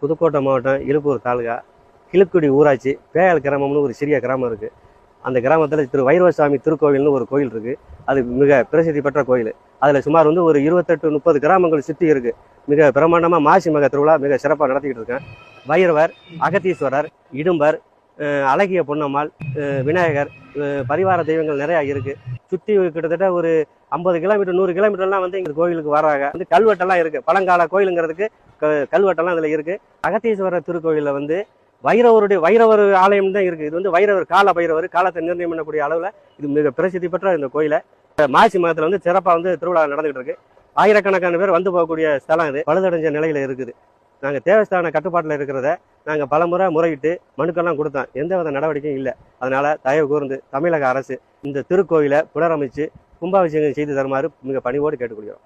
புதுக்கோட்டை மாவட்டம் இலுப்பூர் தாலுகா கிழக்குடி ஊராட்சி பேயால் கிராமம்னு ஒரு சிறிய கிராமம் இருக்குது. அந்த கிராமத்தில் திரு வைரவசாமி திருக்கோவில்னு ஒரு கோயில் இருக்குது. அது மிக பிரசித்தி பெற்ற கோயில். அதில் சுமார் ஒரு 28-30 கிராமங்கள் சுற்றி இருக்குது. மிக பிரமாண்டமாக மாசி மக திருவிழா மிக சிறப்பாக நடத்திக்கிட்டு இருக்கேன். வைரவர், அகத்தீஸ்வரர், இடும்பர், அழகிய பொன்னம்மாள், விநாயகர், பரிவார தெய்வங்கள் நிறையா இருக்குது. சுற்றி கிட்டத்தட்ட ஒரு 50 கிலோமீட்டர் 100 கிலோமீட்டர்லாம் இந்த கோயிலுக்கு வராங்க. கல்வெட்டெல்லாம் இருக்குது. பழங்கால கோயிலுங்கிறதுக்கு கல்வெட்டெல்லாம் இதில் இருக்குது. அகத்தீஸ்வரர் திருக்கோயிலில் வைரவர் ஆலயம் தான் இருக்குது. இது வைரவர் கால பைரவர் காலத்தை நிர்ணயம் பண்ணக்கூடிய அளவில் இது மிக பிரசித்தி பெற்ற இந்த கோயிலை மாசி மாதத்தில் சிறப்பாக திருவிழா நடந்துகிட்டு இருக்கு. ஆயிரக்கணக்கான பேர் வந்து போகக்கூடிய ஸ்தலம் இது. பழுதடைஞ்ச நிலையில் இருக்குது. நாங்கள் தேவஸ்தான கட்டுப்பாட்டில் இருக்கிறத நாங்கள் பலமுறை முறையிட்டு மனுக்கெல்லாம் கொடுத்தோம். எந்தவித நடவடிக்கையும் இல்லை. அதனால் தயவு கூர்ந்து தமிழக அரசு இந்த திருக்கோயிலை புனரமைச்சு கும்பாபிஷேகம் செய்து தருமாறு மிக பணிவோடு கேட்டுக்கொள்கிறோம்.